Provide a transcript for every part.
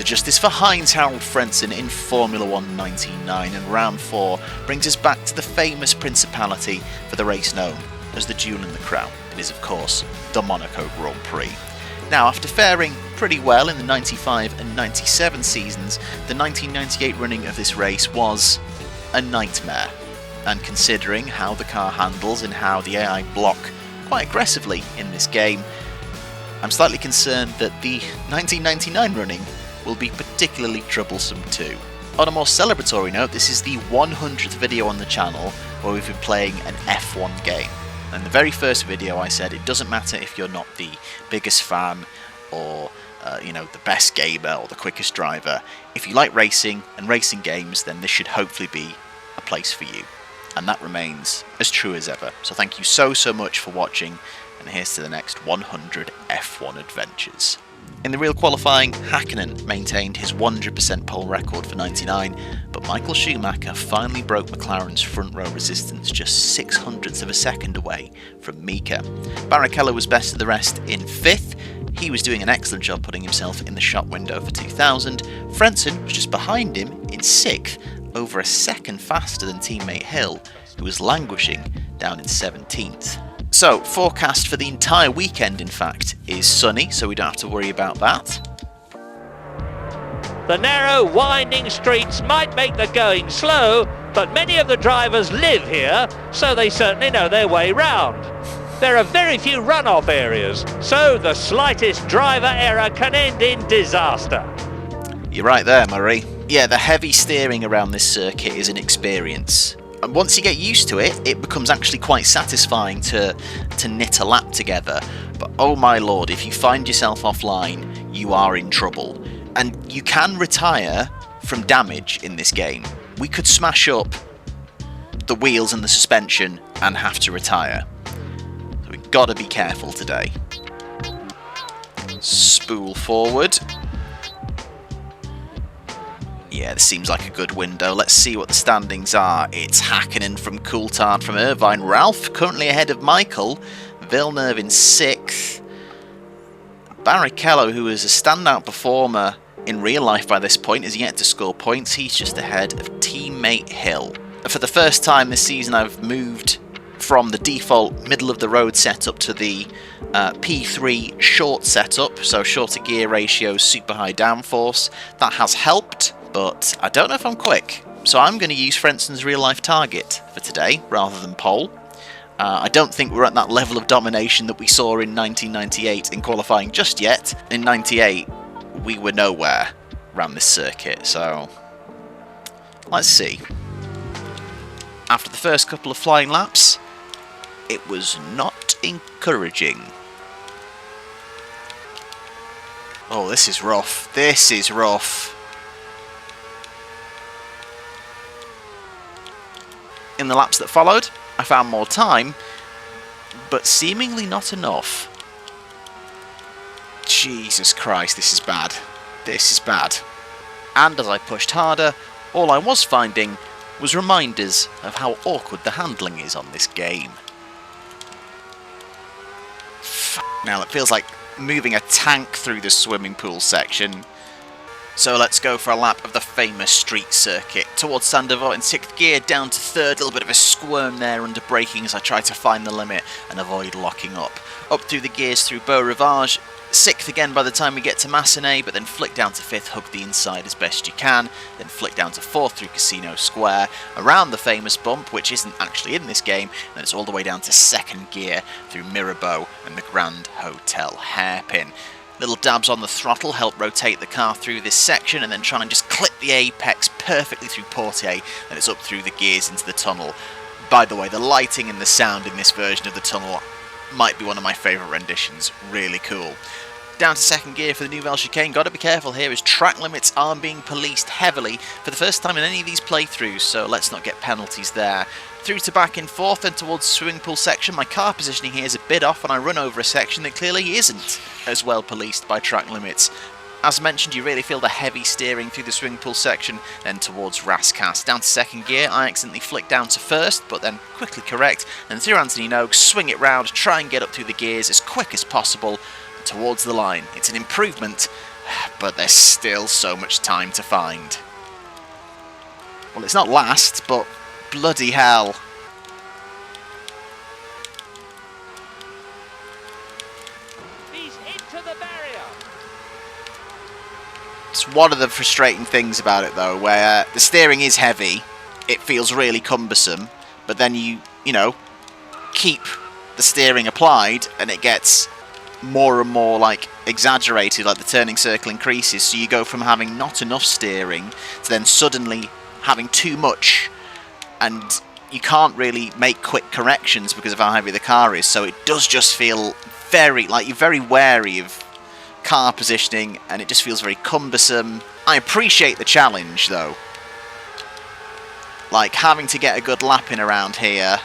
to justice for Heinz-Harald Frentzen in Formula 1 99, and round 4 brings us back to the famous principality for the race known as the Jewel in the Crown. It is, of course, the Monaco Grand Prix. Now, after faring pretty well in the 95 and 97 seasons, the 1998 running of this race was a nightmare. And considering how the car handles and how the AI block quite aggressively in this game, I'm slightly concerned that the 1999 running will be particularly troublesome too. On a more celebratory note, this is the 100th video on the channel where we've been playing an F1 game. In the very first video I said it doesn't matter if you're not the biggest fan or the best gamer or the quickest driver. If you like racing and racing games, then this should hopefully be a place for you. And that remains as true as ever. So thank you so much for watching, and here's to the next 100 F1 adventures. In the real qualifying, Hakkinen maintained his 100% pole record for 99, but Michael Schumacher finally broke McLaren's front row resistance just 0.06 of a second away from Mika. Barrichello was best of the rest in 5th. He was doing an excellent job putting himself in the shop window for 2000. Frentzen was just behind him in 6th, over a second faster than teammate Hill, who was languishing down in 17th. So, forecast for the entire weekend, in fact, is sunny, so we don't have to worry about that. The narrow, winding streets might make the going slow, but many of the drivers live here, so they certainly know their way round. There are very few runoff areas, so the slightest driver error can end in disaster. You're right there, Murray. Yeah, the heavy steering around this circuit is an experience. And once you get used to it, it becomes actually quite satisfying to knit a lap together. But oh my lord, if you find yourself offline, you are in trouble. And you can retire from damage in this game. We could smash up the wheels and the suspension and have to retire. So we've got to be careful today. Spool forward. Yeah, this seems like a good window. Let's see what the standings are. It's Hakkinen from Coulthard from Irvine. Ralph currently ahead of Michael. Villeneuve in 6th. Barrichello, who is a standout performer in real life by this point, is yet to score points. He's just ahead of teammate Hill. For the first time this season, I've moved from the default middle of the road setup to the P3 short setup, so shorter gear ratios, super high downforce. That has helped, but I don't know if I'm quick. So I'm going to use Frentzen's real life target for today rather than pole. I don't think we're at that level of domination that we saw in 1998 in qualifying just yet. In 98, we were nowhere around this circuit, so let's see. After the first couple of flying laps, it was not encouraging. Oh, this is rough. This is rough. In the laps that followed, I found more time, but seemingly not enough. Jesus Christ, this is bad. This is bad. And as I pushed harder, all I was finding was reminders of how awkward the handling is on this game. Now it feels like moving a tank through the swimming pool section. So let's go for a lap of the famous street circuit. Towards Sandoval in 6th gear, down to 3rd, a little bit of a squirm there under braking as I try to find the limit and avoid locking up. Up through the gears through Beau Rivage, 6th again by the time we get to Massenet, but then flick down to 5th, hug the inside as best you can, then flick down to 4th through Casino Square, around the famous bump, which isn't actually in this game, and then it's all the way down to 2nd gear through Mirabeau and the Grand Hotel hairpin. Little dabs on the throttle help rotate the car through this section and then try and just clip the apex perfectly through Portier, and it's up through the gears into the tunnel. By the way, the lighting and the sound in this version of the tunnel might be one of my favourite renditions. Really cool. Down to 2nd gear for the Nouvelle Chicane. Got to be careful here as track limits are being policed heavily for the first time in any of these playthroughs, so let's not get penalties there. Through to back in 4th and towards swimming pool section. My car positioning here is a bit off and I run over a section that clearly isn't as well policed by track limits. As mentioned, you really feel the heavy steering through the swimming pool section, then towards Rascasse. Down to 2nd gear, I accidentally flick down to 1st, but then quickly correct, and through Anthony Noakes, swing it round, try and get up through the gears as quick as possible towards the line. It's an improvement, but there's still so much time to find. Well, it's not last, but bloody hell. He's into the barrier. It's one of the frustrating things about it, though, where the steering is heavy, it feels really cumbersome, but then you know, keep the steering applied, and it gets more and more, like, exaggerated, like the turning circle increases, so you go from having not enough steering to then suddenly having too much, and you can't really make quick corrections because of how heavy the car is, so it does just feel very, like, you're very wary of car positioning, and it just feels very cumbersome. I appreciate the challenge, though. Like, having to get a good lap in around here.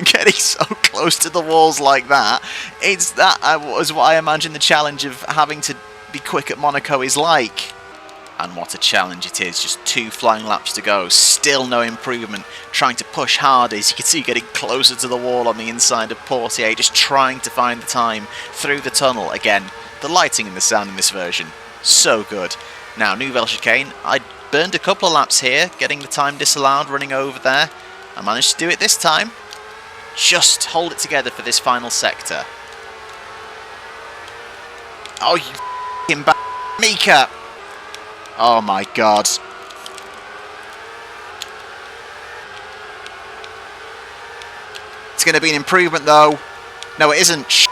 Getting so close to the walls like that. Was what I imagine the challenge of having to be quick at Monaco is like. And what a challenge it is. Just 2 flying laps to go. Still no improvement. Trying to push hard, as you can see, getting closer to the wall on the inside of Portier. Just trying to find the time through the tunnel. Again, the lighting and the sound in this version, so good. Now, Nouvelle Chicane. I burned a couple of laps here, getting the time disallowed, running over there. I managed to do it this time. Just hold it together for this final sector. Oh, you f***ing Mika! Oh my god. It's going to be an improvement, though. No, it isn't.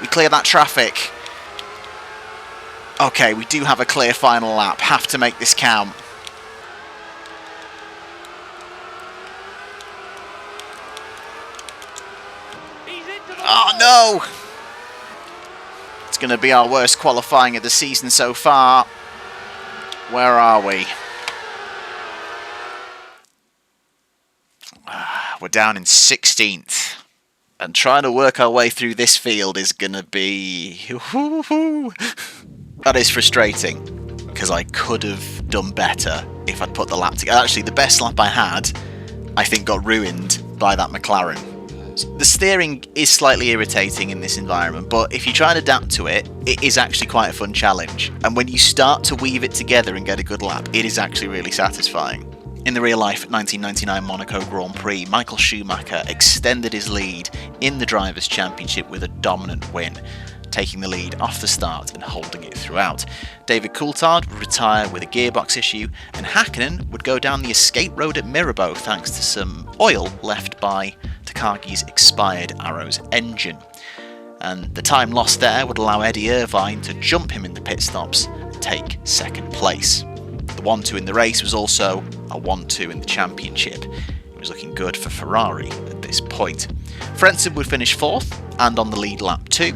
We clear that traffic. Okay, we do have a clear final lap. Have to make this count. Oh no! It's going to be our worst qualifying of the season so far. Where are we? We're down in 16th. And trying to work our way through this field is going to be... That is frustrating, because I could have done better if I'd put the lap together. Actually, the best lap I had, I think, got ruined by that McLaren. The steering is slightly irritating in this environment, but if you try and adapt to it, it is actually quite a fun challenge. And when you start to weave it together and get a good lap, it is actually really satisfying. In the real-life 1999 Monaco Grand Prix, Michael Schumacher extended his lead in the Drivers' Championship with a dominant win, taking the lead off the start and holding it throughout. David Coulthard would retire with a gearbox issue, and Hakkinen would go down the escape road at Mirabeau thanks to some oil left by Takagi's expired Arrows engine. And the time lost there would allow Eddie Irvine to jump him in the pit stops and take second place. The 1-2 in the race was also a 1-2 in the championship. It was looking good for Ferrari at this point. Frentzen would finish 4th and on the lead lap 2.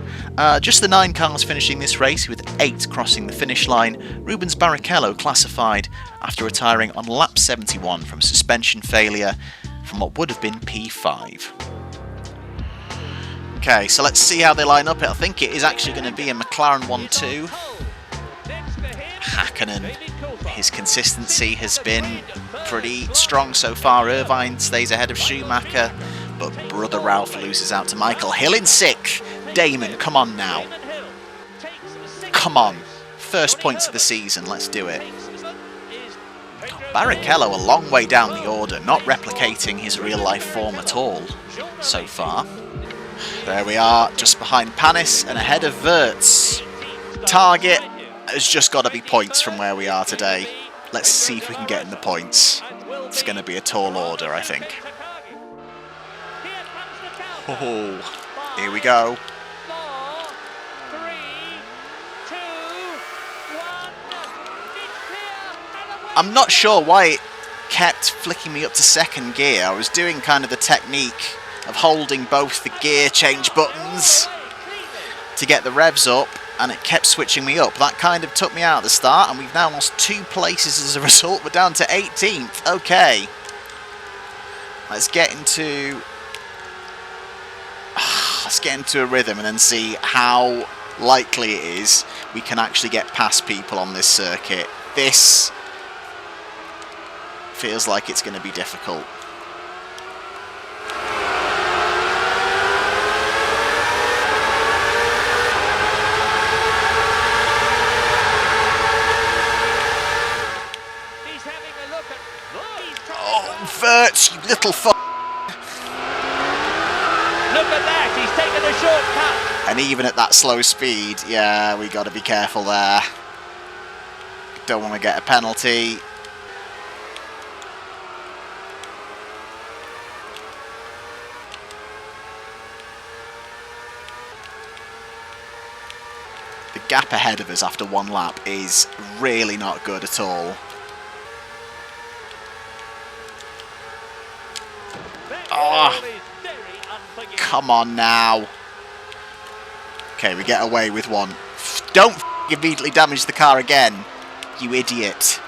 Just the 9 cars finishing this race, with 8 crossing the finish line. Rubens Barrichello classified after retiring on lap 71 from suspension failure from what would have been P5. Okay, so let's see how they line up. I think it is actually going to be a McLaren 1-2. Hakkinen, his consistency has been pretty strong so far. Irvine stays ahead of Schumacher, but brother Ralph loses out to Michael Hill in 6th. Damon, come on now. Come on. First points of the season, let's do it. Barrichello a long way down the order, not replicating his real-life form at all so far. There we are, just behind Panis and ahead of Wirtz. Target has just got to be points from where we are today. Let's see if we can get in the points. It's going to be a tall order, I think. Oh, here we go. I'm not sure why it kept flicking me up to second gear. I was doing kind of the technique of holding both the gear change buttons to get the revs up, and it kept switching me up. That kind of took me out at the start, and we've now lost 2 places as a result. We're down to 18th. Okay. Let's get into a rhythm and then see how likely it is we can actually get past people on this circuit. This feels like it's going to be difficult. Verts, you little fuck. Look at that, he's taken a shortcut. And even at that slow speed, yeah, we got to be careful there. Don't want to get a penalty. The gap ahead of us after one lap is really not good at all. Oh, come on now. Okay, we get away with one. Don't immediately damage the car again, you idiot.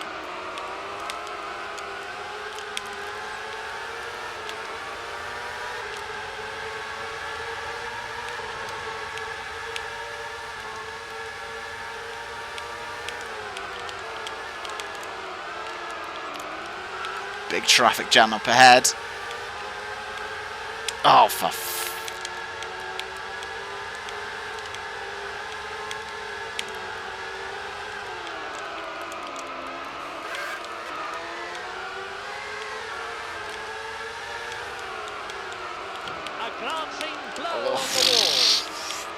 Big traffic jam up ahead. Oh, for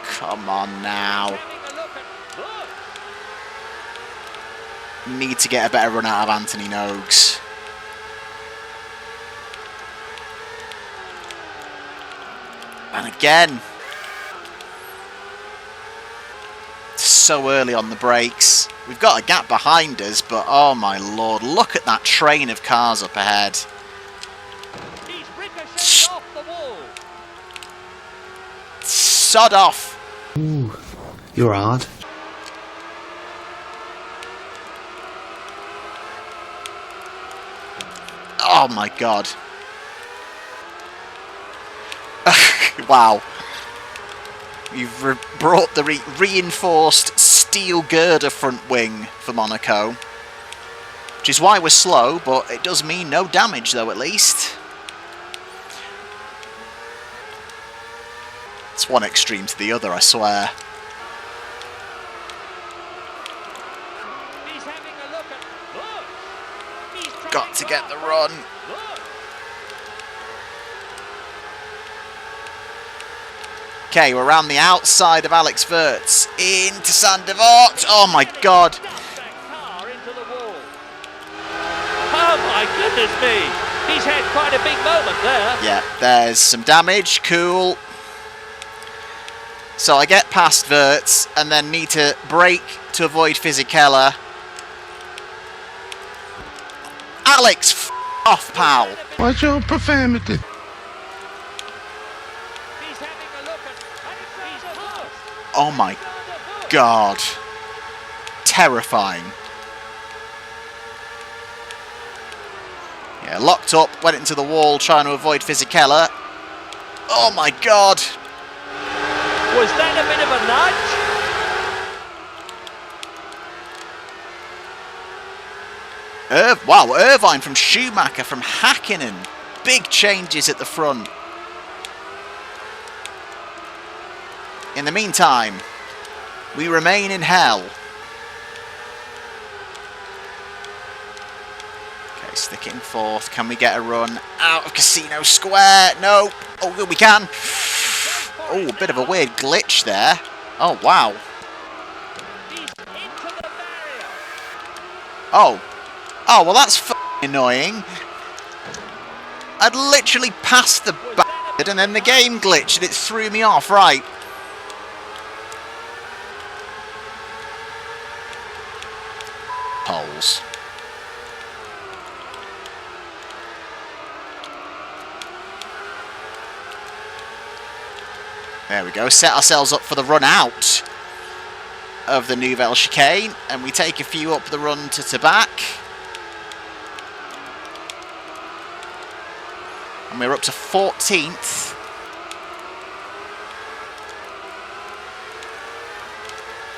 come on now. Need to get a better run out of Anthony Noakes. And again. So early on the brakes. We've got a gap behind us, but oh my lord, look at that train of cars up ahead. He's ricocheted off the wall. Sod off. Ooh, you're hard. Oh my god. Wow. You've brought the reinforced steel girder front wing for Monaco. Which is why we're slow, but it does mean no damage though, at least. It's one extreme to the other, I swear. He's having a look at. Look. He's Got to get the run. Look. Okay, we're around the outside of Alex Verts into Sandevort. Oh my god. Oh my goodness me. He's had quite a big moment there. Yeah, there's some damage. Cool. So I get past Verts and then need to brake to avoid Fisichella. Alex, f off, pal. What's your profanity? Oh my god. Terrifying. Yeah, locked up, went into the wall trying to avoid Fisichella. Oh my god. Was that a bit of a nudge? Wow, Irvine from Schumacher from Hakkinen. Big changes at the front. In the meantime, we remain in hell. Okay, sticking fourth. Can we get a run out of Casino Square? No. Oh, good, we can. Oh, a bit of a weird glitch there. Oh, wow. Oh. Oh, well, that's f***ing annoying. I'd literally passed the bastard and then the game glitched and it threw me off. Right. Holes. There we go, set ourselves up for the run out of the Nouvelle Chicane, and we take a few up the run to Tabac. And we're up to 14th.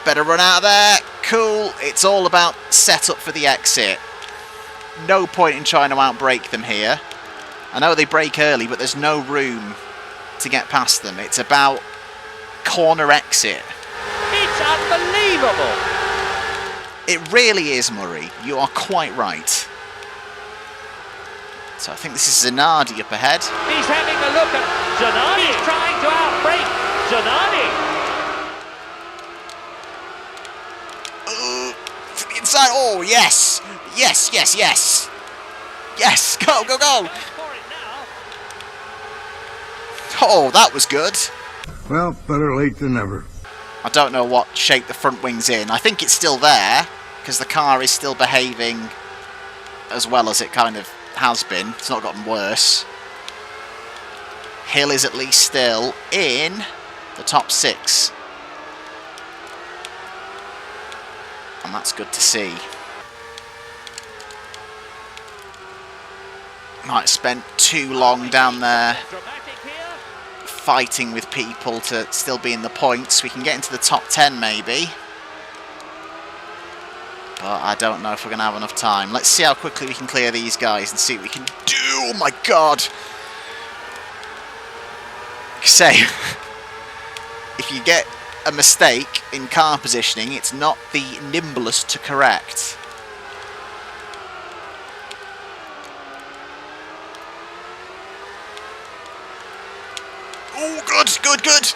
Better run out of there. Cool. It's all about set up for the exit. No point in trying to outbrake them here. I know they brake early, but there's no room to get past them. It's about corner exit. It's unbelievable. It really is, Murray. You are quite right. So I think this is Zanardi up ahead. He's having a look at Zanardi. He's trying to outbrake Zanardi. To the inside. Oh, yes. Yes, yes, yes. Yes, go, go, go. Oh, that was good. Well, better late than never. I don't know what shape the front wing's in. I think it's still there, because the car is still behaving as well as it kind of has been. It's not gotten worse. Hill is at least still in the top 6. And that's good to see. Might have spent too long down there fighting with people to still be in the points. We can get into the top 10 maybe. But I don't know if we're going to have enough time. Let's see how quickly we can clear these guys and see what we can do. Oh my god! Say, if you get a mistake in car positioning, it's not the nimblest to correct. Oh, good, good, good!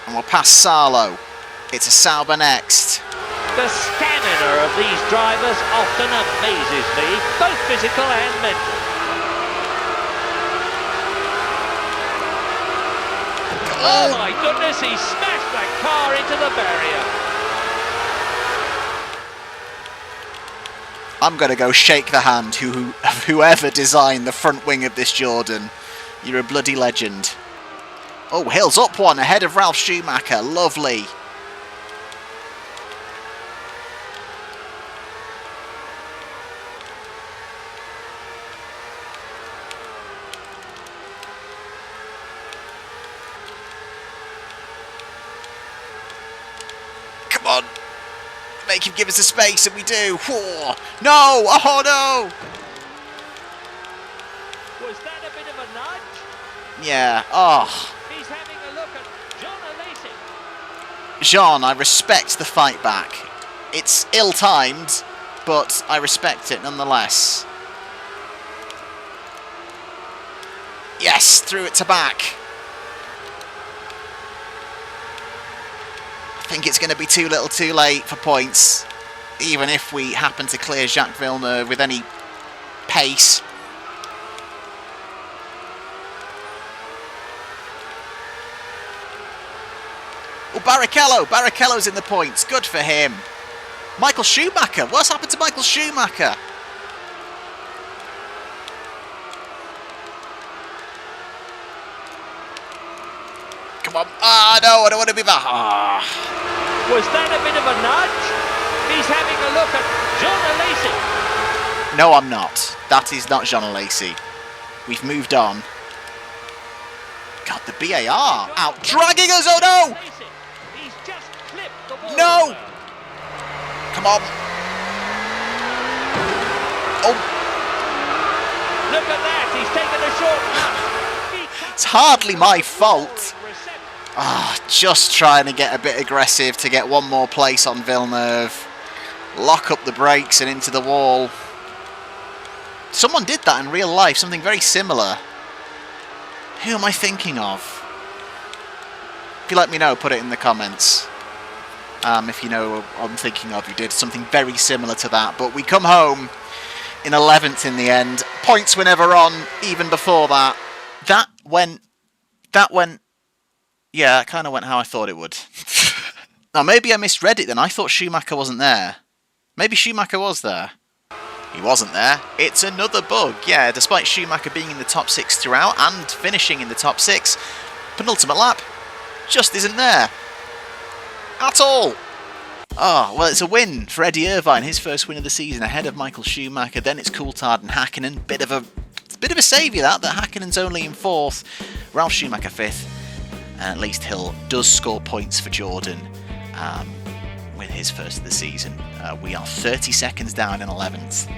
And we'll pass Sarlo. It's a Sauber next. The stamina of these drivers often amazes me, both physical and mental. Oh my goodness, he smashed that car into the barrier. I'm going to go shake the hand of whoever designed the front wing of this Jordan. You're a bloody legend. Oh, Hill's up one ahead of Ralf Schumacher. Lovely. Come on. Make him give us the space, and we do. Oh, no! Oh, no! Was that a bit of a nudge? Yeah. Oh. He's having a look at Jean Alesi. Jean, I respect the fight back. It's ill-timed, but I respect it nonetheless. Yes, threw it to back. I think it's going to be too little too late for points, even if we happen to clear Jacques Villeneuve with any pace. Oh, Barrichello's in the points. Good for him. Michael Schumacher. What's happened to Michael Schumacher? Come on. Ah, no, I don't want to be back. Ah. Was that a bit of a nudge? He's having a look at Jean Alesi. No, I'm not. That is not Jean Alesi. We've moved on. God, the BAR out dragging us. Oh, no. He's just clipped the wall. No. Come on. Oh. Look at that. He's taken a short cut. It's hardly my fault. Ah, just trying to get a bit aggressive to get one more place on Villeneuve. Lock up the brakes and into the wall. Someone did that in real life, something very similar. Who am I thinking of? If you let me know, put it in the comments. If you know who I'm thinking of, who did something very similar to that. But we come home in 11th in the end. Points were never on, even before that. That went... Yeah, it kind of went how I thought it would. Now, maybe I misread it then. I thought Schumacher wasn't there. Maybe Schumacher was there. He wasn't there. It's another bug. Yeah, despite Schumacher being in the top 6 throughout and finishing in the top 6, penultimate lap just isn't there. At all. Oh, well, it's a win for Eddie Irvine. His first win of the season ahead of Michael Schumacher. Then it's Coulthard and Hakkinen. Bit of a saviour that Hakkinen's only in 4th. Ralf Schumacher 5th. And at least Hill does score points for Jordan with his first of the season. We are 30 seconds down in 11th.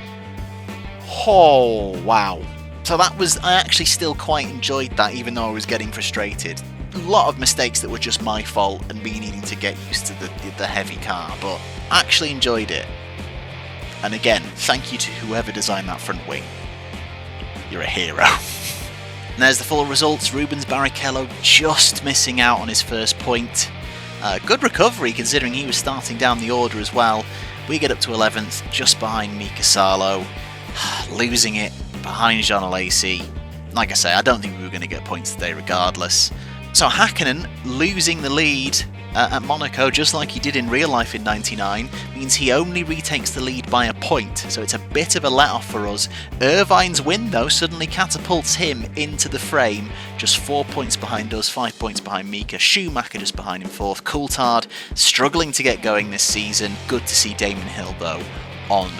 Oh, wow. So I actually still quite enjoyed that, even though I was getting frustrated. A lot of mistakes that were just my fault and me needing to get used to the heavy car, but I actually enjoyed it. And again, thank you to whoever designed that front wing. You're a hero. And there's the full results. Rubens Barrichello just missing out on his first point. Good recovery considering he was starting down the order as well. We get up to 11th, just behind Mika Salo. Losing it behind Jean Alesi. Like I say, I don't think we were going to get points today regardless. So Hakkinen losing the lead at Monaco, just like he did in real life in '99, means he only retakes the lead by a point, so it's a bit of a let-off for us. Irvine's win, though, suddenly catapults him into the frame, just 4 points behind us, 5 points behind Mika. Schumacher just behind him 4th. Coulthard struggling to get going this season. Good to see Damon Hill, though, on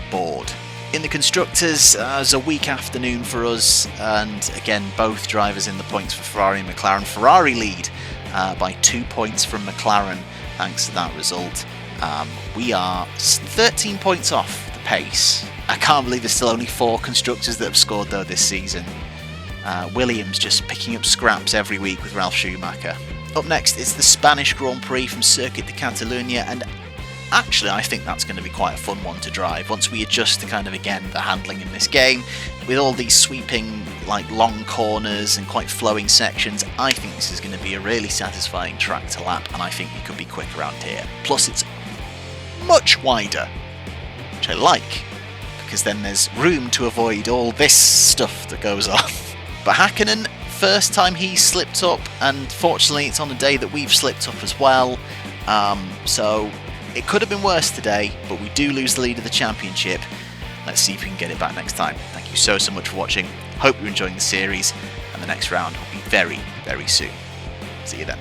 board. In the Constructors, it was a weak afternoon for us, and again, both drivers in the points for Ferrari and McLaren. Ferrari lead by 2 points from McLaren, thanks to that result. We are 13 points off the pace. I can't believe there's still only 4 Constructors that have scored, though, this season. Williams just picking up scraps every week with Ralf Schumacher. Up next is the Spanish Grand Prix from Circuit de Catalunya, and actually, I think that's going to be quite a fun one to drive once we adjust to kind of, again, the handling in this game. With all these sweeping, like, long corners and quite flowing sections, I think this is going to be a really satisfying track to lap, and I think we could be quick around here. Plus, it's much wider, which I like, because then there's room to avoid all this stuff that goes on. But Hakkinen, first time he's slipped up, and fortunately it's on a day that we've slipped up as well. So it could have been worse today, but we do lose the lead of the championship. Let's see if we can get it back next time. Thank you so much for watching. Hope you're enjoying the series, and the next round will be very, very soon. See you then.